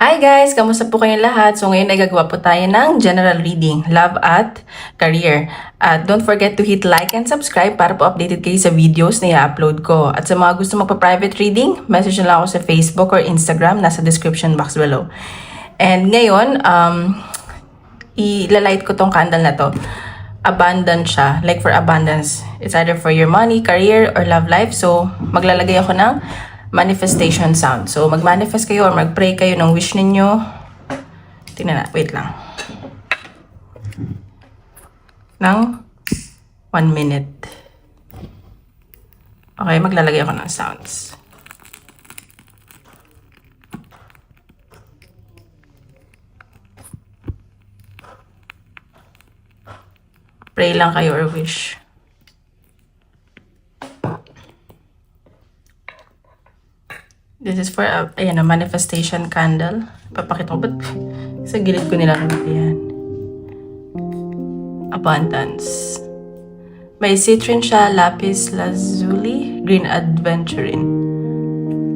Hi guys! Kamusta po kayong lahat? So ngayon ay gagawa po tayo ng general reading, love at career. At don't forget to hit like and subscribe para po updated kayo sa videos na i-upload ko. At sa mga gusto magpa-private reading, message na lang ako sa Facebook or Instagram, nasa description box below. And ngayon, ilalight ko tong candle na to. Abundant siya, like for abundance. It's either for your money, career, or love life. So maglalagay ako ng manifestation sound. So, mag-manifest kayo or mag-pray kayo ng wish ninyo. Tingnan na. Wait lang. Ng 1 minute. Okay, maglalagay ako ng sounds. Pray lang kayo or wish. This is for a manifestation candle. Papakita ko ba't sa gilid ko nilang yan. Abundance. May citrine siya, lapis lazuli, green aventurine.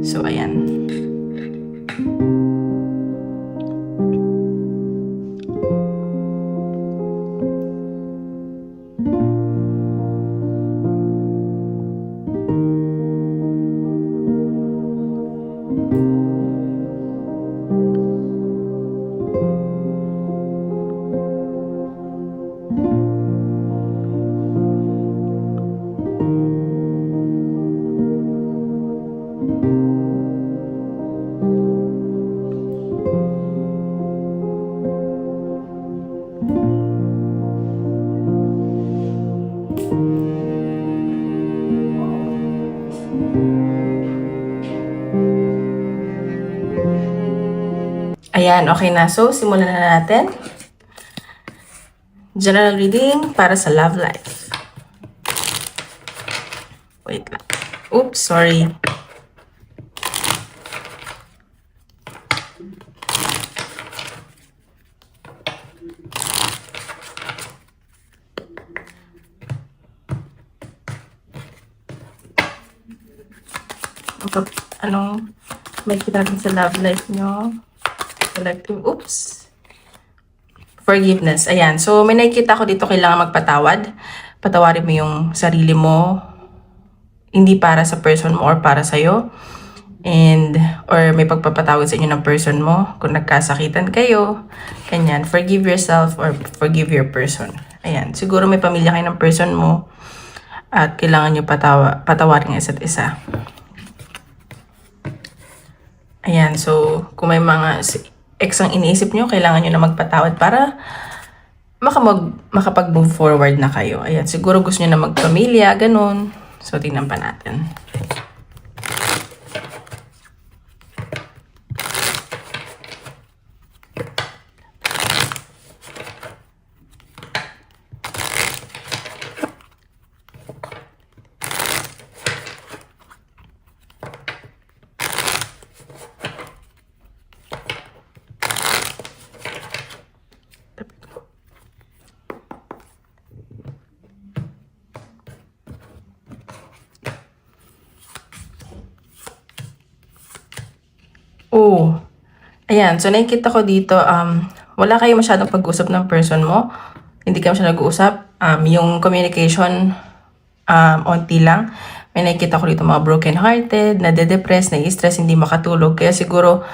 So, ayan. Ayan, okay na. So, simulan na natin. General reading para sa love life. Wait lang. Oops, sorry. Anong may kita natin sa love life nyo? Collective, oops. Forgiveness. Ayan. So, may nakikita ko dito kailangan magpatawad. Patawarin mo yung sarili mo. Hindi para sa person mo or para sa'yo. Or may pagpapatawad sa inyo ng person mo. Kung nagkasakitan kayo. Ganyan. Forgive yourself or forgive your person. Ayan. Siguro may pamilya kayo ng person mo. At kailangan nyo patawarin ng isa't isa. Ayan. So, kung may mga ex ang iniisip nyo, kailangan nyo na magpatawad para makapag-move forward na kayo. Ayan, siguro gusto nyo na magpamilya, ganun. So, tingnan pa natin. Oh, ayan. So, nakikita ko dito, wala kayo masyadong pag-usap ng person mo. Hindi kayo masyadong nag-uusap. Yung communication, onti lang. May nakikita ko dito mga broken-hearted, nade-depress, nai-stress, hindi makatulog. Kaya siguro,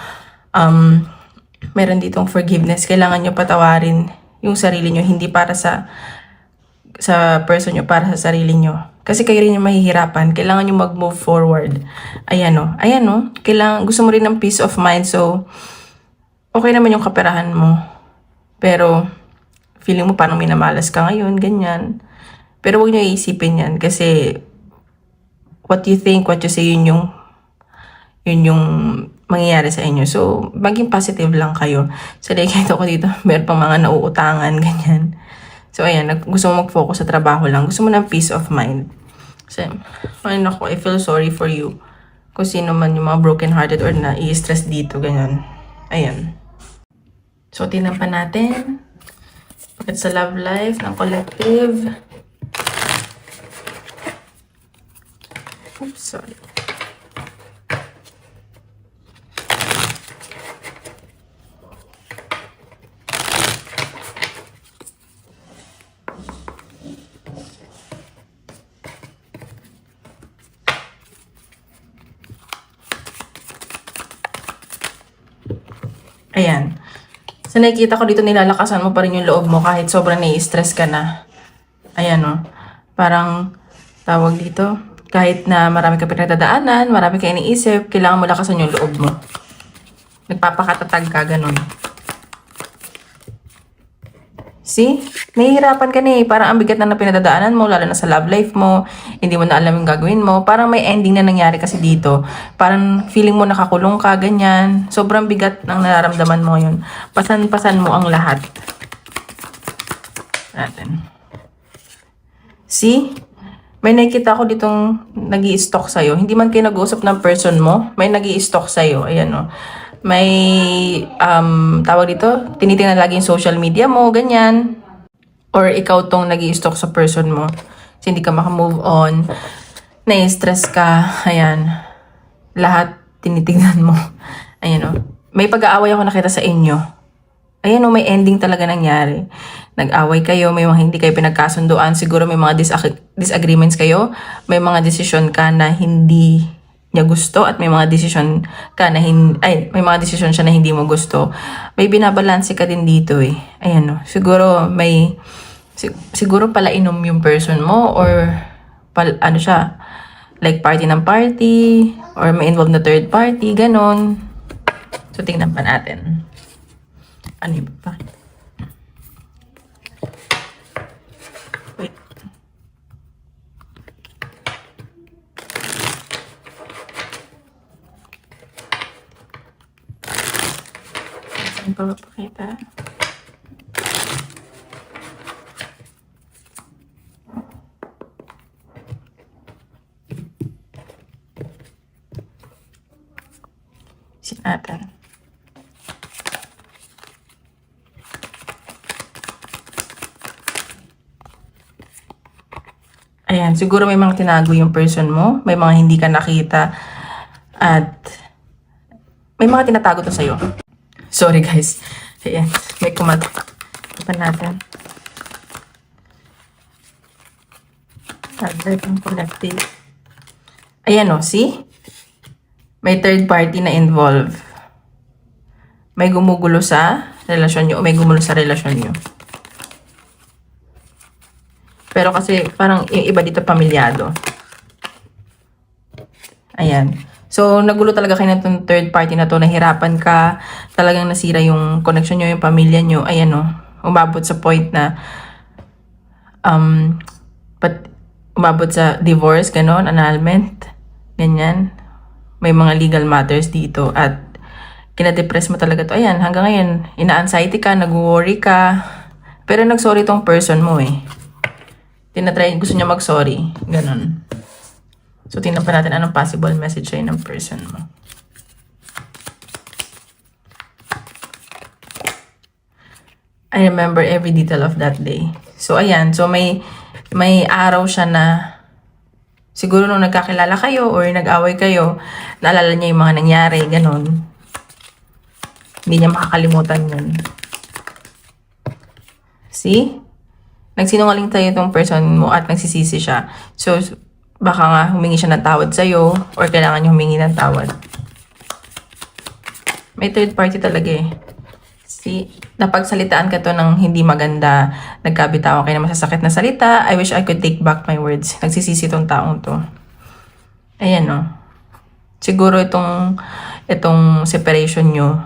meron ditong forgiveness. Kailangan nyo patawarin yung sarili nyo. Hindi para sa person nyo, para sa sarili nyo. Kasi kayo rin yung mahihirapan. Kailangan nyo mag-move forward. Ayan o. Ayan o. Gusto mo rin ng peace of mind. So, okay naman yung kaperahan mo. Pero, feeling mo parang minamalas ka ngayon. Ganyan. Pero huwag nyo iisipin yan. Kasi, what you think, what you say, yun yung mangyayari sa inyo. So, maging positive lang kayo. So, nakikita ko dito, meron pang mga nauutangan. Ganyan. So, ayan, gusto mo mag-focus sa trabaho lang. Gusto mo ng peace of mind. So, ay naku, I feel sorry for you. Kung sino man yung mga broken-hearted or na-i-stress dito, ganyan. Ayan. So, tingnan pa natin. Bakit sa love life ng collective. Oops, sorry. Ayan. So, nakikita ko dito nilalakasan mo pa rin yung loob mo kahit sobrang nai-stress ka na. Ayan, oh. Parang, tawag dito, kahit na marami ka pinagdadaanan, marami ka iniisip, kailangan mo lakasan yung loob mo. Nagpapakatatag ka, ganun. See? Nahihirapan ka na eh. Parang ang bigat na pinadadaanan mo, lalo na sa love life mo. Hindi mo na alam yung gagawin mo. Parang may ending na nangyari kasi dito. Parang feeling mo nakakulong ka, ganyan. Sobrang bigat ng nararamdaman mo yun. Pasan-pasan mo ang lahat. Natin. See? May nakikita ko ditong nag-i-stalk sa'yo. Hindi man kayo nag-uusap ng person mo, may nag-i-stalk sa'yo. Ayan o. May, tawag dito, tinitingnan lagi yung social media mo, ganyan. Or ikaw tong nag-i-stalk sa person mo. Kasi hindi ka makamove on. Na-stress ka. Ayan. Lahat tinitingnan mo. Ayan o. May pag-aaway ako nakita sa inyo. Ayan o, may ending talaga nangyari. Nag-away kayo, may mga hindi kayo pinagkasunduan. Siguro may mga disagreements kayo. May mga desisyon ka na hindi niya gusto at may mga desisyon ka na may mga desisyon siya na hindi mo gusto. May binabalanse ka din dito eh. Ayan o. Siguro siguro pala inom yung person mo or ano siya, like party ng party or may involved na third party, ganon. So tingnan pa natin. Ano yung bakit? Wait. Saan pa mapakita? Sin natin. Ayan, siguro may mga tinago yung person mo, may mga hindi ka nakita, at may mga tinatago to sa'yo. Sorry guys. Ayan, may Open natin. Advert and collective. Ayan o, see? May third party na involved. May gumugulo sa relasyon nyo o may gumulo sa relasyon nyo. Pero kasi parang yung iba dito pamilyado. Ayan. So, nagulo talaga kayo ng third party na to. Nahirapan ka. Talagang nasira yung connection nyo, yung pamilya nyo. Ayan o. Umabot sa point na umabot sa divorce, ganon, annulment. Ganyan. May mga legal matters dito. At kinadepress mo talaga to. Ayan, hanggang ngayon, ina-anxiety ka, nag-worry ka. Pero nag-sorry tong person mo eh. Tinatry, gusto niya mag-sorry. Ganon. So, tingnan pa natin anong possible message sa'yo ng person mo. I remember every detail of that day. So, ayan. So, may araw siya na siguro nung nagkakilala kayo or nag-away kayo, naalala niya yung mga nangyari. Ganon. Hindi niya makakalimutan yun. See? Nagsinungaling tayo itong person mo at nagsisisi siya. So, baka nga humingi siya ng tawad sa'yo or kailangan niya humingi ng tawad. May third party talaga eh. See, napagsalitaan ka to ng hindi maganda, nagkabitawan kayo ng masasakit na salita, I wish I could take back my words. Nagsisisi tong taong to. Ayan o. Siguro itong separation nyo,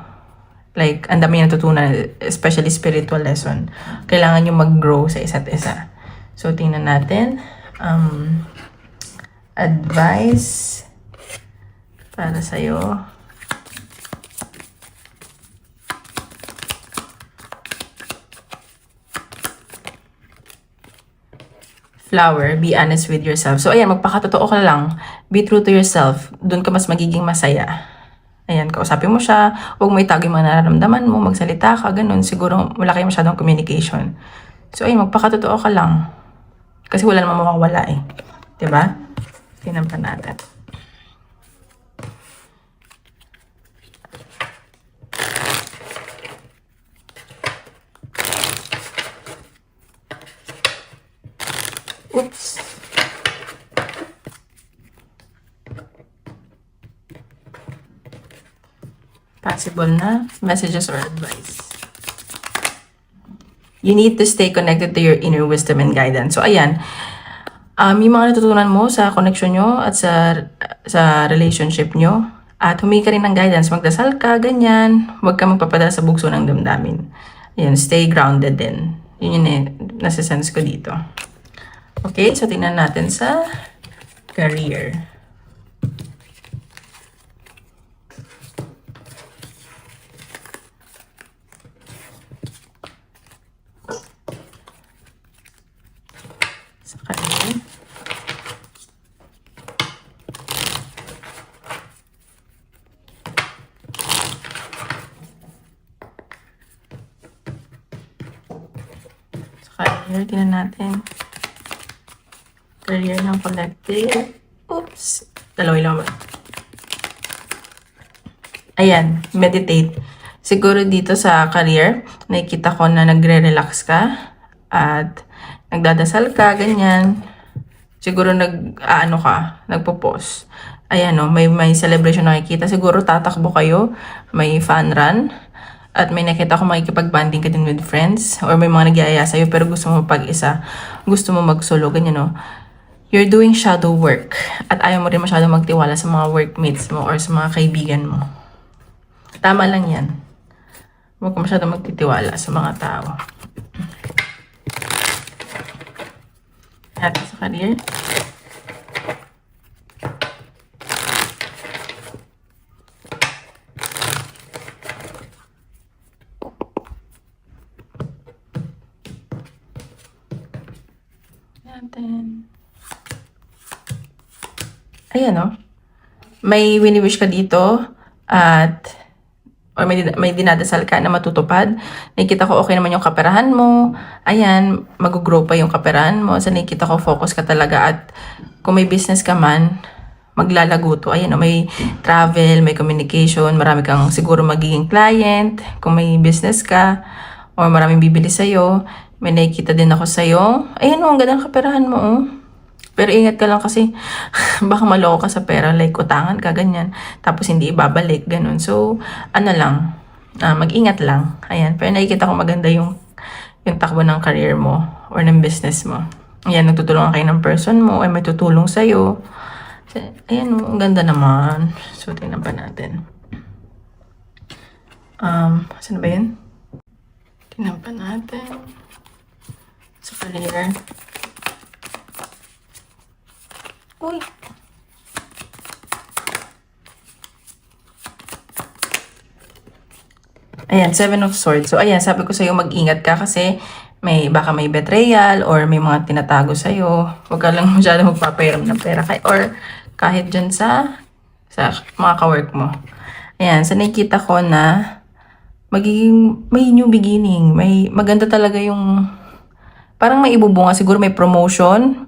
like, ang dami yung natutunan, especially spiritual lesson. Kailangan nyo mag-grow sa isa't isa. So, tingnan natin. Advice para sa'yo. Flower, be honest with yourself. So, ayan, magpakatotoo ka lang. Be true to yourself. Doon ka mas magiging masaya. Ayan, kausapin mo siya. Huwag mo itago yung mga nararamdaman mo. Magsalita ka, ganun. Siguro wala kayo masyadong communication. So, ayun, magpakatotoo ka lang. Kasi wala namang mawawala eh. Diba? Tingnan pa natin. Oops. possible na messages or advice. You need to stay connected to your inner wisdom and guidance. So, ayan. Yung mga natutunan mo sa connection nyo at sa relationship nyo. At humingi ka rin ng guidance. Magdasal ka, ganyan. Huwag ka magpapadala sa bugso ng damdamin. Ayan, stay grounded din. Yun yung nasa-sense ko dito. Okay, so tingnan natin sa career. Sa career. Career, tingnan natin. Career ng collective. Oops. Dalawa lang ba? Ayan, meditate. Siguro dito sa career, nakikita ko na nagre-relax ka at nagdadasal ka, ganyan. Siguro nagpo-pause. Ayan o, may celebration nakikita. Siguro tatakbo kayo, may fun run. At may nakita ko makikipag-banding ka din with friends. Or may mga nagyayaya sa'yo pero gusto mo pag-isa. Gusto mo mag-solo, ganyan o. You're doing shadow work. At ayaw mo rin masyado magtiwala sa mga workmates mo or sa mga kaibigan mo. Tama lang yan. Huwag ka masyado magtitiwala sa mga tao. At sa career. Ayan o. May wini-wish ka dito at or may dinadasal ka na matutupad. Nakikita ko okay naman yung kaperahan mo. Ayan, mag-grow pa yung kaperahan mo. So nakikita ko focus ka talaga at kung may business ka man, maglalago to. Ayan o, may travel, may communication, marami kang siguro magiging client. Kung may business ka or maraming bibili sa'yo, may nakikita din ako sa'yo. Ayan o, ang ganda ng kaperahan mo o. Pero ingat ka lang kasi baka maloko ka sa pera, like utangan ka, ganyan. Tapos hindi ibabalik, ganun. So, mag-ingat lang. Ayan, pero nakikita ko maganda yung takbo ng career mo or ng business mo. Ayan, nagtutulungan kayo ng person mo ay may tutulong sa'yo. Ayan, ang ganda naman. So, tingnan pa natin. Saan ba yun? Tingnan pa natin. Sa career. Uy. Ayan, 7 of Swords. So, ayan, sabi ko sa'yo, mag-ingat ka kasi baka may betrayal or may mga tinatago sa'yo. Huwag ka lang masyado magpapairam ng pera. Or kahit dyan sa mga kawork mo. Ayan, so nakikita ko na may new beginning. Maganda talaga yung, parang may ibubunga. Siguro may promotion.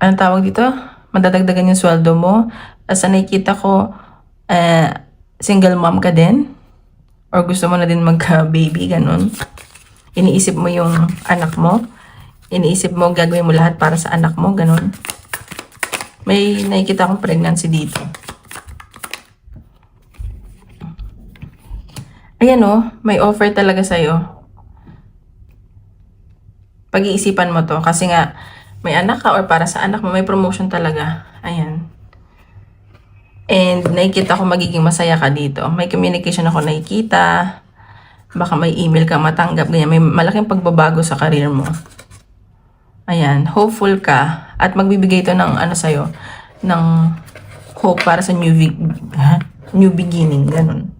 Anong tawag dito? Madadagdagan yung sweldo mo. As nakikita ko, single mom ka din. Or gusto mo na din magka-baby, ganun. Iniisip mo yung anak mo. Iniisip mo, gagawin mo lahat para sa anak mo, ganun. May nakikita akong pregnancy dito. Ayan o, may offer talaga sa'yo. Pag-iisipan mo to. Kasi nga, may anak ka or para sa anak mo, may promotion talaga. Ayan. And nakikita ko magiging masaya ka dito. May communication ako nakikita. Baka may email ka matanggap. Ganyan. May malaking pagbabago sa career mo. Ayan. Hopeful ka. At magbibigay ito ng sa'yo. Ng hope para sa new beginning. Ganun.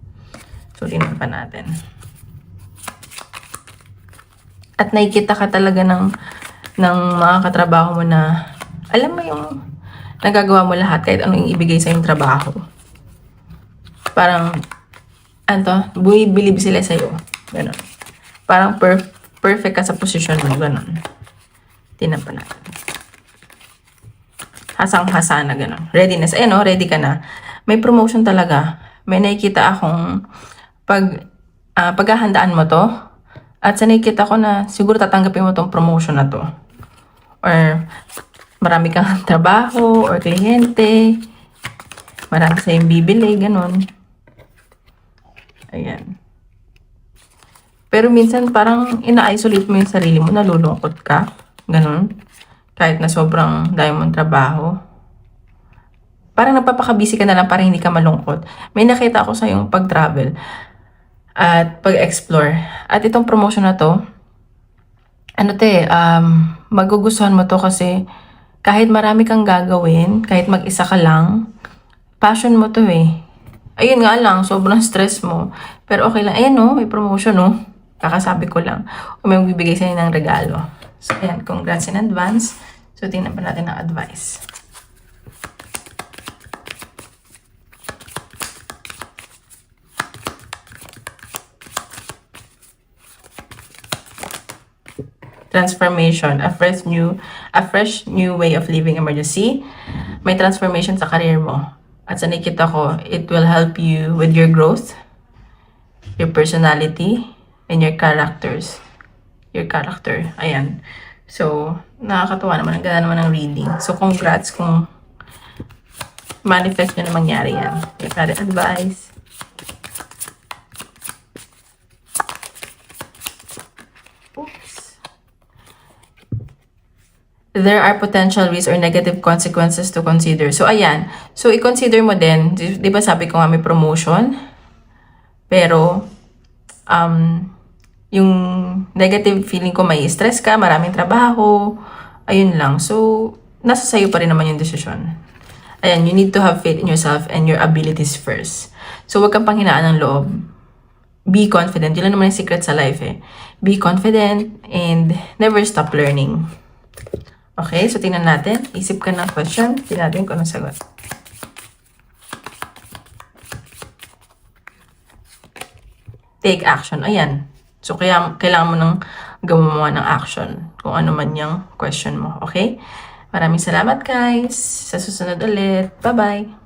So, tingnan pa natin. At nakikita ka talaga ng mga katrabaho mo na, alam mo yung nagagawa mo lahat kahit anong ibigay sa yung trabaho. Parang, bumibilib sila sa'yo. Ganon. Parang perfect ka sa posisyon mo. Ganon. Tingnan pa natin. Hasang-hasa na ganon. Readiness. Ayan o, ready ka na. May promotion talaga. May nakikita akong paghahandaan mo to. At sa nakikita ko na siguro tatanggapin mo tong promotion na to. Or marami kang trabaho or kliyente. Marami sa'yong bibili, ganun. Ayan. Pero minsan parang ina-isolate mo yung sarili mo, nalulungkot ka. Ganun. Kahit na sobrang dami mong trabaho. Parang napapaka-busy ka na lang para hindi ka malungkot. May nakita ako sa yung pag-travel at pag-explore. At itong promotion na to, magugustuhan mo to kasi kahit marami kang gagawin, kahit mag-isa ka lang, passion mo to eh. Ayun nga lang, sobrang stress mo. Pero okay lang. Ayan no, may promotion no. Kakasabi ko lang. O may magbibigay sa'yo ng regalo. So ayan, congrats in advance. So tingnan pa natin ang advice. Transformation, a fresh new way of living emergency. May transformation sa career mo. At sa nakita ko, it will help you with your growth, your personality, and your characters. Your character. Ayan. So, nakakatuwa naman. Ang ganda naman ng reading. So, congrats kung manifest nyo na mangyari yan. Your current advice. There are potential risks or negative consequences to consider. So, ayan. So, i-consider mo din. Di ba sabi ko nga may promotion? Pero, yung negative feeling ko, may stress ka, maraming trabaho. Ayun lang. So, nasa sayo pa rin naman yung desisyon. Ayan, you need to have faith in yourself and your abilities first. So, wag kang panghinaan ng loob. Be confident. Yun lang naman yung secret sa life eh. Be confident and never stop learning. Okay, so tingnan natin. Isip ka ng question. Tingnan natin kung anong sagot. Take action. Ayan. So, kaya kailangan mo nang gumawa ng action kung ano man yung question mo. Okay? Maraming salamat guys. Sa susunod ulit. Bye-bye.